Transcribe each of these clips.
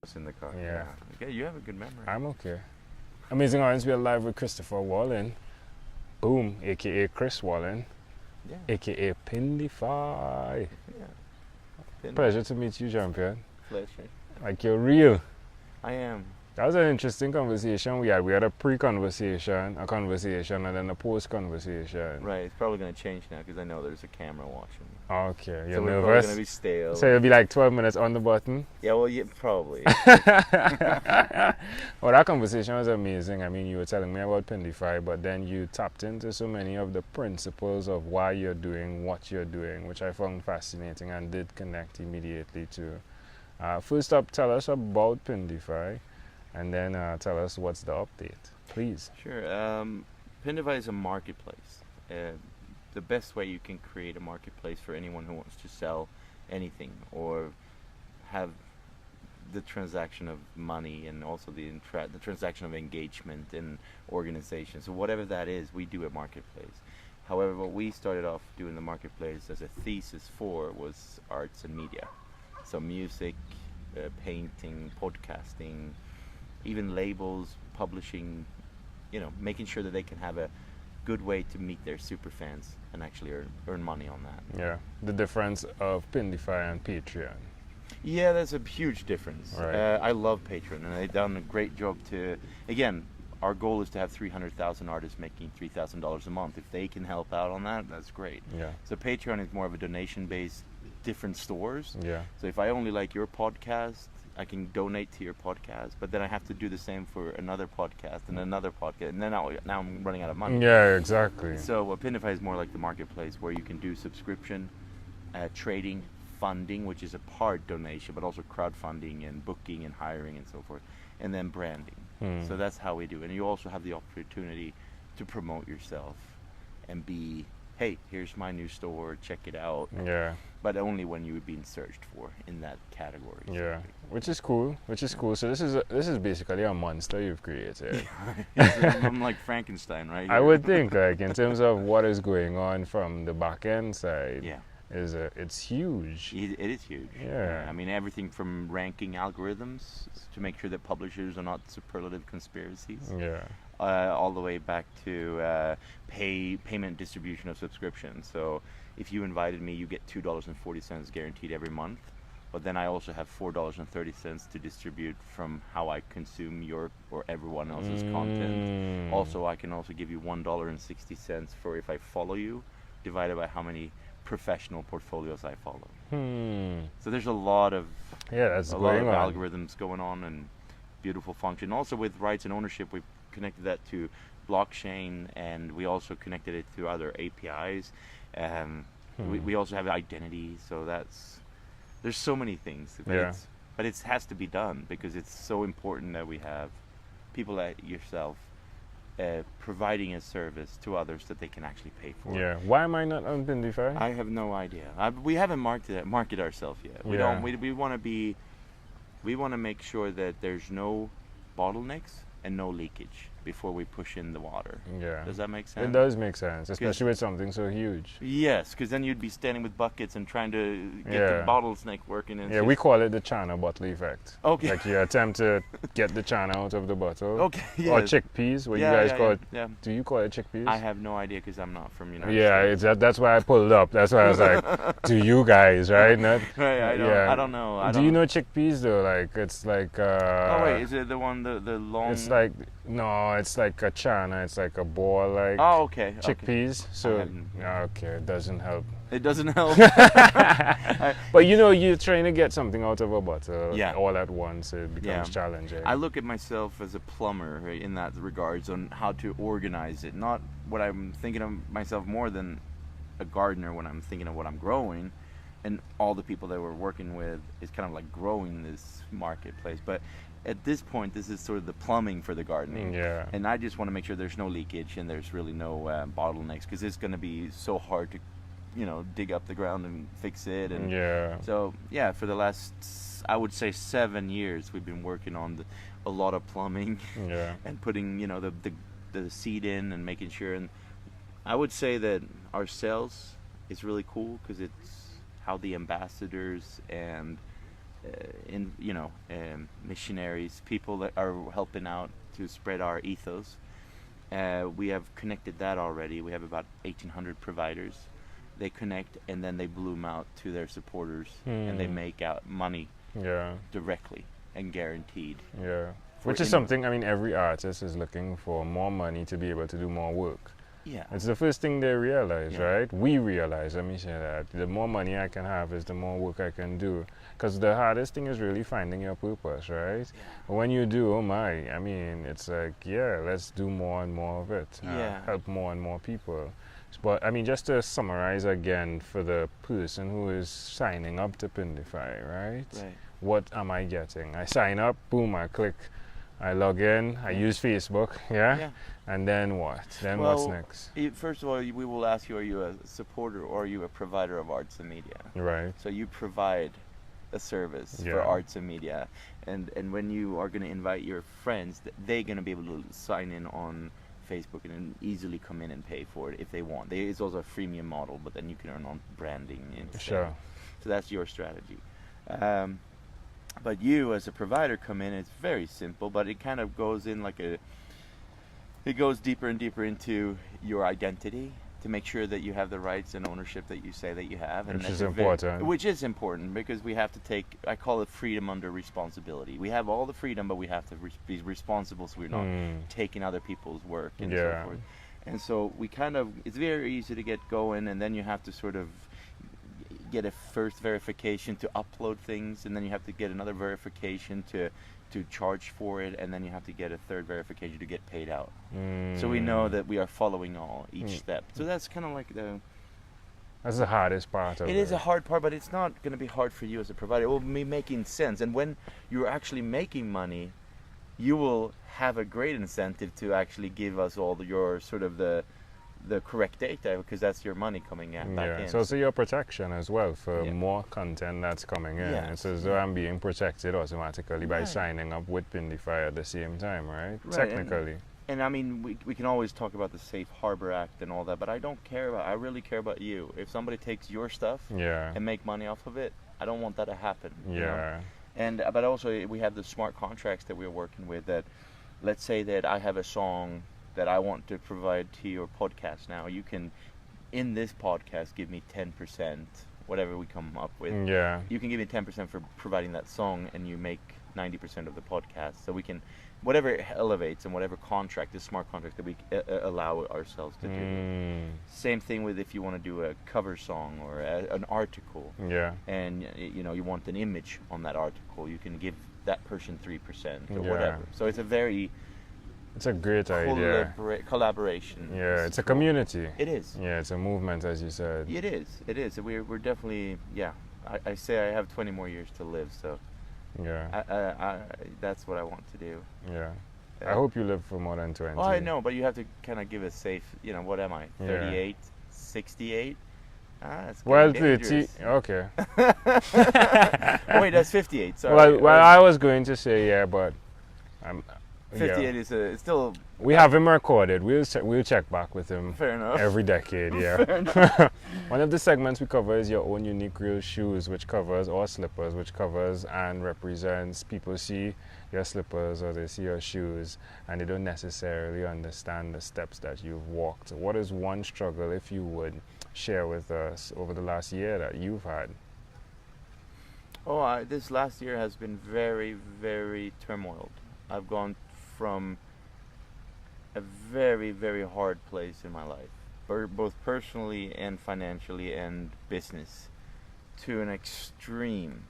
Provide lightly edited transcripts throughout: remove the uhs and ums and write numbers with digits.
notes in the car. Yeah. Okay, you have a good memory. I'm okay. Amazing Orange, we are live with Christopher Wallins. Boom, aka Chris Wallins, Yeah. aka Findify. Yeah. Pleasure to meet you, champion. Pleasure. Like, you're real. I am. That was an interesting conversation we had. We had a pre-conversation, a conversation, and then a post-conversation. Right, it's probably going to change now because I know there's a camera watching. Okay, you're so we're nervous? going to be stale. So it'll be like 12 minutes on the button? Yeah, well, yeah, probably. Well, that conversation was amazing. I mean, you were telling me about Findify, but then you tapped into so many of the principles of why you're doing what you're doing, which I found fascinating and did connect immediately to. First up, tell us about Findify, and then tell us what's the update, please. Sure. Findify is a marketplace. The best way you can create a marketplace for anyone who wants to sell anything or have the transaction of money and also the transaction of engagement in organizations. So whatever that is, we do a marketplace. However, what we started off doing the marketplace as a thesis for was arts and media. So music, painting, podcasting, even labels, publishing, making sure that they can have a good way to meet their super fans and actually earn money on that. Yeah, the difference of Findify and Patreon. Yeah, that's a huge difference. Right. I love Patreon, and they've done a great job to, again, our goal is to have 300,000 artists making $3,000 a month. If they can help out on that, that's great. Yeah. So Patreon is more of a donation-based, different stores. Yeah. So if I only like your podcast, I can donate to your podcast, but then I have to do the same for another podcast and another podcast, and then now I'm running out of money. Yeah, exactly. So Findify is more like the marketplace where you can do subscription, trading, funding, which is a part donation, but also crowdfunding and booking and hiring and so forth, and then branding. So that's how we do it. And you also have the opportunity to promote yourself and be, hey, here's my new store, check it out. Yeah. But only when you're being searched for in that category. Yeah, which is cool. So this is basically a monster you've created. I'm like Frankenstein, right? I would think, like, in terms of what is going on from the back end side. Yeah. It's huge. It is huge. Yeah. I mean, everything from ranking algorithms to make sure that publishers are not superlative conspiracies. Yeah. All the way back to payment distribution of subscriptions. So if you invited me, you get $2.40 guaranteed every month. But then I also have $4.30 to distribute from how I consume your or everyone else's content. Also, I can also give you $1.60 for if I follow you, divided by how many professional portfolios I follow. So there's a lot of algorithms going on and beautiful function. Also with rights and ownership, we've connected that to blockchain, and we also connected it to other APIs. We also have identity, so there's so many things. But it has to be done because it's so important that we have people like yourself providing a service to others that they can actually pay for. Yeah. Why am I not on Findify? I have no idea. We haven't marketed ourselves yet. We don't. We want to make sure that there's no bottlenecks and no leakage before we push in the water. Yeah. Does that make sense? It does make sense, especially with something so huge. Yes, because then you'd be standing with buckets and trying to get the bottle snake working. And we call it the China bottle effect. Okay. Like you attempt to get the China out of the bottle. Okay. Yes. Or chickpeas, what you guys call it. Yeah. Do you call it chickpeas? I have no idea because I'm not from United States. That's why I pulled up. That's why I was like, do you guys, right? Not, right. I don't know. Do you know chickpeas though? Like it's like. Oh wait, is it the one the long? It's like it's like a chana. It's like a ball, like. Oh, okay. Chickpeas. So it doesn't help. It doesn't help. But you're trying to get something out of a bottle all at once. It becomes challenging. I look at myself as a plumber in that regards on how to organize it. Not what I'm thinking of myself more than a gardener when I'm thinking of what I'm growing, and all the people that we're working with is kind of like growing this marketplace. But at this point, this is sort of the plumbing for the gardening. Yeah. And I just want to make sure there's no leakage and there's really no bottlenecks, because it's going to be so hard to dig up the ground and fix it. And so for the last, I would say 7 years, we've been working on a lot of plumbing and putting the seed in and making sure. And I would say that our sales is really cool because it's how the ambassadors and missionaries, people that are helping out to spread our ethos. We have connected that already. We have about 1,800 providers. They connect and then they bloom out to their supporters, and they make out money directly and guaranteed. Yeah. Which is something, I mean, every artist is looking for more money to be able to do more work. Yeah. It's the first thing they realize, right? We realize, let me say that. The more money I can have is the more work I can do. Because the hardest thing is really finding your purpose, right? Yeah. But when you do, oh my, I mean, it's like, yeah, let's do more and more of it. Help more and more people. But, I mean, just to summarize again for the person who is signing up to Findify, right? What am I getting? I sign up, boom, I click. I log in, I use Facebook, and then what? Then what's next? First of all, we will ask you, are you a supporter or are you a provider of arts and media? Right. So you provide a service for arts and media. And when you are going to invite your friends, they're going to be able to sign in on Facebook and easily come in and pay for it if they want. It's also a freemium model, but then you can earn on branding instead. Sure. So that's your strategy. But you as a provider come in, it's very simple, but it kind of goes in it goes deeper and deeper into your identity to make sure that you have the rights and ownership that you say that you have. And which is important. Which is important because we have to I call it freedom under responsibility. We have all the freedom, but we have to be responsible so we're not taking other people's work and so forth. And so it's very easy to get going, and then you have to sort of get a first verification to upload things, and then you have to get another verification to charge for it, and then you have to get a third verification to get paid out. So we know that we are following each step. So that's kind of like that's the hardest part of it. It is a hard part, but it's not going to be hard for you as a provider. It will be making sense, and when you're actually making money, you will have a great incentive to actually give us all your sort of the correct data, because that's your money coming back in. So it's your protection as well for more content that's coming in. It's as though I'm being protected automatically by signing up with Findify at the same time, right? Technically. And I mean, we can always talk about the Safe Harbor Act and all that, but I really care about you. If somebody takes your stuff and make money off of it, I don't want that to happen. You know? But also we have the smart contracts that we're working with that, let's say that I have a song that I want to provide to your podcast now. You can, in this podcast, give me 10%, whatever we come up with. You can give me 10% for providing that song, and you make 90% of the podcast. So we can, whatever it elevates and whatever contract, the smart contract that we allow ourselves to do. Same thing with if you want to do a cover song or an article. And you want an image on that article, you can give that person 3% or whatever. So it's a great idea. Collaboration. It's a community. It is. It's a movement, as you said. It is. We're definitely, I say I have 20 more years to live, so that's what I want to do. I hope you live for more than 20. Oh, I know, but you have to kind of give a safe, what am I, 38, 68? That's well, 30, okay. Wait, that's 58, sorry. Well, I was going to say, but... 58 is it's still... We have him recorded. We'll check back with him. Fair enough. Every decade, Fair enough. One of the segments we cover is your own unique real shoes, which covers, or slippers, which covers and represents. People see your slippers or they see your shoes and they don't necessarily understand the steps that you've walked. What is one struggle, if you would, share with us over the last year that you've had? This last year has been very, very turmoiled. I've gone from a very, very hard place in my life, both personally and financially and business, to an extreme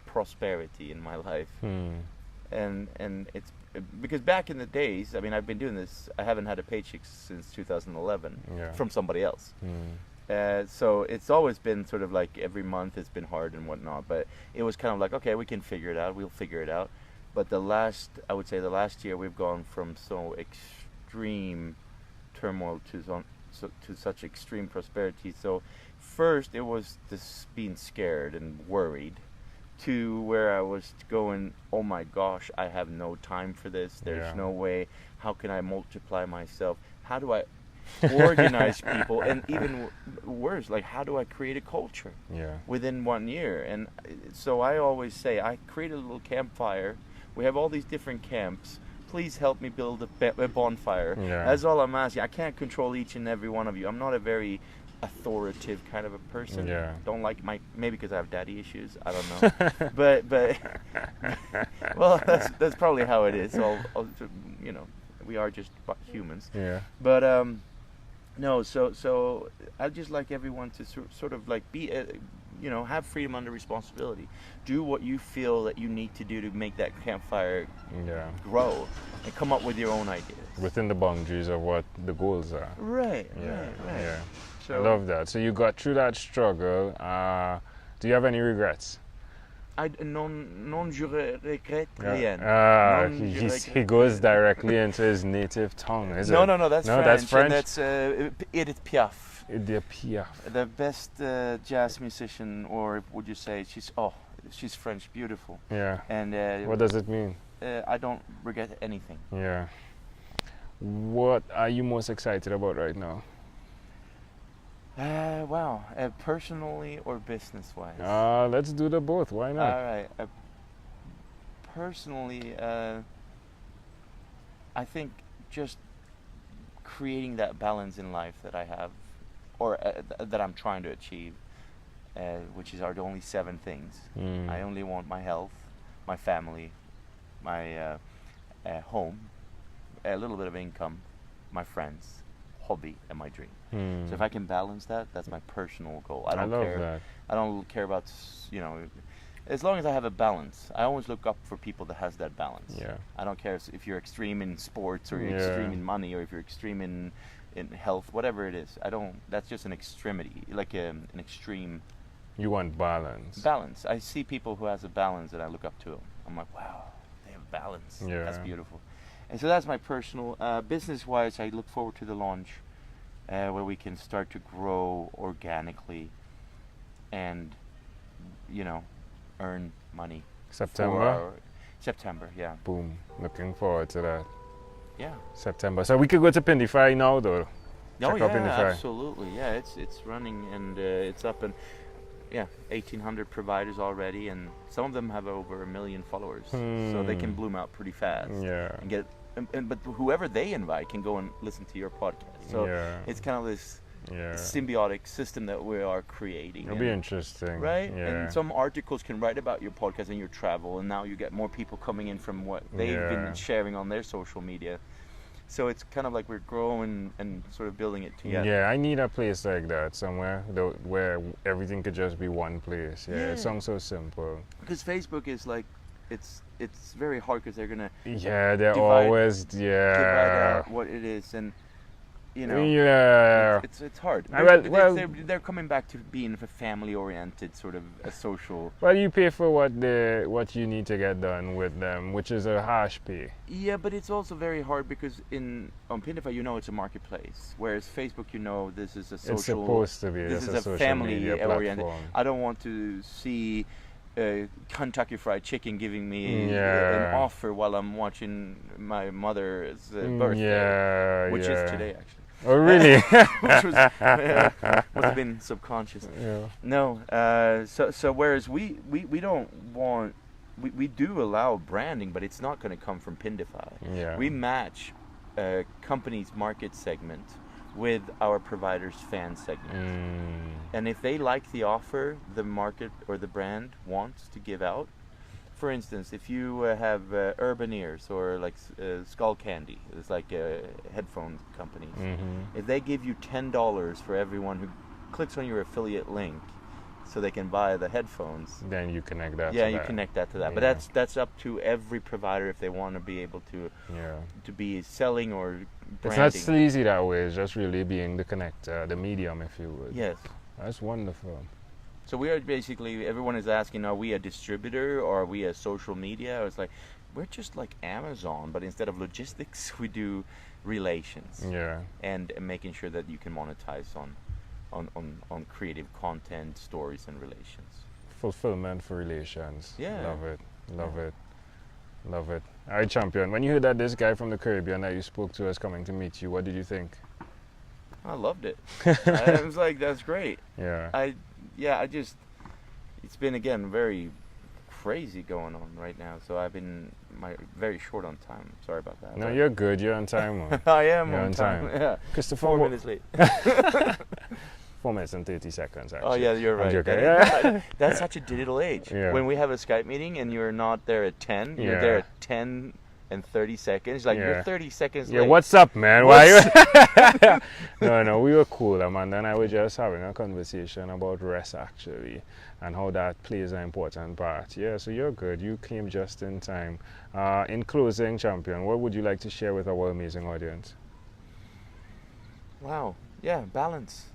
prosperity in my life. And it's because back in the days, I mean, I've been doing this, I haven't had a paycheck since 2011 from somebody else. So it's always been sort of like every month it's been hard and whatnot, but it was kind of like, okay, we can figure it out, we'll figure it out. But I would say the last year we've gone from so extreme turmoil to such extreme prosperity. So first it was this being scared and worried, to where I was going, oh my gosh, I have no time for this. There's no way. How can I multiply myself? How do I? organize people, and even worse, like how do I create a culture Yeah. within 1 year? And so I always say, I create a little campfire. We have all these different camps. Please help me build a bonfire. Yeah. That's all I'm asking. I can't control each and every one of you. I'm not a very authoritative kind of a person. Yeah. Don't like maybe because I have daddy issues. I don't know. but well, that's probably how it is. So you know, we are just humans. Yeah. But no, so I just like everyone to sort of like be, you know, have freedom under responsibility. Do what you feel that you need to do to make that campfire Yeah. grow, and come up with your own ideas. Within the boundaries of what the goals are. Right, Yeah. right. Yeah. So I love that. So you got through that struggle. Do you have any regrets? Je regrette rien. He goes directly into his native tongue, is it? No, that's No, French. that's French? And that's Edith Piaf, Edith Piaf. the best jazz musician, or would you say she's French, beautiful. Yeah. And What does it mean? I don't regret anything. Yeah. What are you most excited about right now? Wow, personally or business-wise? Let's do the both. Why not? All right. Personally, I think just creating that balance in life that I have, or that I'm trying to achieve, which are the only 7 things. I only want my health, my family, my home, a little bit of income, my friends, hobby, and my dream. So if I can balance that, that's my personal goal. I love care. that. I don't care about, you know, as long as I have a balance. I always look up for people that has that balance. Yeah. I don't care if you're extreme in sports, or you're Yeah. extreme in money, or if you're extreme in health, whatever it is. That's just an extremity, like an extreme You want balance. balance. I see people who has a balance, and I look up to them. I'm like, wow, they have balance. Yeah. That's beautiful. And so that's my personal. Business-wise, I look forward to the launch, where we can start to grow organically, and, you know, earn money. September? September, yeah. Boom. Looking forward to that. Yeah. September. So we could go to Findify now, though. Oh Check out yeah, Findify. absolutely. Yeah, it's running, and it's up, and yeah, 1,800 providers already, and some of them have over 1 million followers, so they can bloom out pretty fast. Yeah. And get, but whoever they invite can go and listen to your podcast. So Yeah. it's kind of this Yeah. symbiotic system that we are creating. It'll be interesting. Right? Yeah. And some articles can write about your podcast and your travel, and now you get more people coming in from what they've Yeah. been sharing on their social media. So it's kind of like we're growing and sort of building it together. Yeah, I need a place like that somewhere where everything could just be one place. Yeah, Yeah. it sounds so simple. Because Facebook is like, it's very hard, because they're gonna Yeah, they're Divide- always divide out what it is, and you know, Yeah. it's hard. They're coming back to being a family-oriented, sort of a social. Well, you pay for what you need to get done with them, which is a harsh pay. Yeah, but it's also very hard, because on Findify, you know, it's a marketplace, whereas Facebook, you know, this is a social. It's supposed to be. This It's is a a social family media oriented. platform. I don't want to see Kentucky Fried Chicken giving me Yeah. an offer while I'm watching my mother's birthday, which is today, actually. Oh, really? Which was must have been subconscious. Yeah. No, so whereas we don't want, we do allow branding, but it's not going to come from Findify. Yeah. We match company's market segment with our provider's fan segment. And if they like the offer the market or the brand wants to give out, for instance, if you have Urban Ears or like Skull Candy, it's like headphone companies. If they give you $10 for everyone who clicks on your affiliate link, so they can buy the headphones, Then you connect that. yeah, to you that. connect that to that. But Yeah. that's up to every provider if they want to be able to be selling or branding. It's not sleazy that way. It's just really being the connector, the medium, if you would. Yes. That's wonderful. So we are basically, everyone is asking, are we a distributor or are we a social media? It's like, we're just like Amazon, but instead of logistics, we do relations. Yeah. And making sure that you can monetize on creative content, stories, and relations. Fulfillment for relations. Yeah. Love it. Love it. Love it. All right, champion. When you heard that this guy from the Caribbean that you spoke to is coming to meet you, what did you think? I loved it. I was like, that's great. Yeah. It's been again very crazy going on right now. So I've been very short on time. Sorry about that. No, you're good. You're on time, man. I am You're on time. Yeah. Christopher, 4 minutes late. 4 minutes and 30 seconds, actually. Oh yeah, you're right. That's such a digital age. Yeah. When we have a Skype meeting and you're not there at 10, you're there at 10 and 30 seconds. Like you're 30 seconds late. Yeah, what's up, man? Why you? No, we were cool, Amanda and I were just having a conversation about rest, actually, and how that plays an important part. Yeah, so you're good. You came just in time. In closing, champion, what would you like to share with our amazing audience? Wow. Yeah, balance.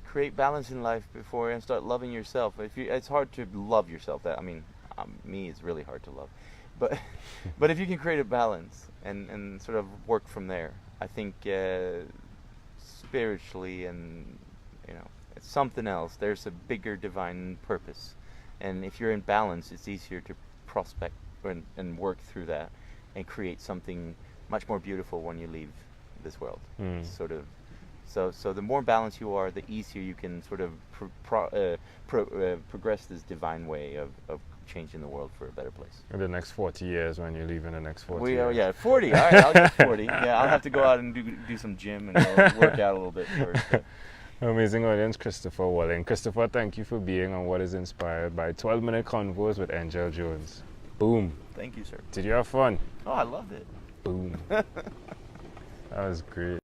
Create balance in life before and start loving yourself. It's hard to love yourself. Me, it's really hard to love. But if you can create a balance and sort of work from there, I think spiritually and it's something else. There's a bigger divine purpose, and if you're in balance, it's easier to prospect and work through that and create something much more beautiful when you leave this world. Sort of. So the more balanced you are, the easier you can sort of progress this divine way of changing the world for a better place. In the next 40 years, when you leave in the next 40 years. Yeah, 40. All right, I'll get 40. Yeah, I'll have to go out and do some gym and work out a little bit first. Amazing audience, Christopher Wallins. Christopher, thank you for being on What is Inspired by 12-Minute Convos with Angel Jones. Boom. Thank you, sir. Did you have fun? Oh, I loved it. Boom. That was great.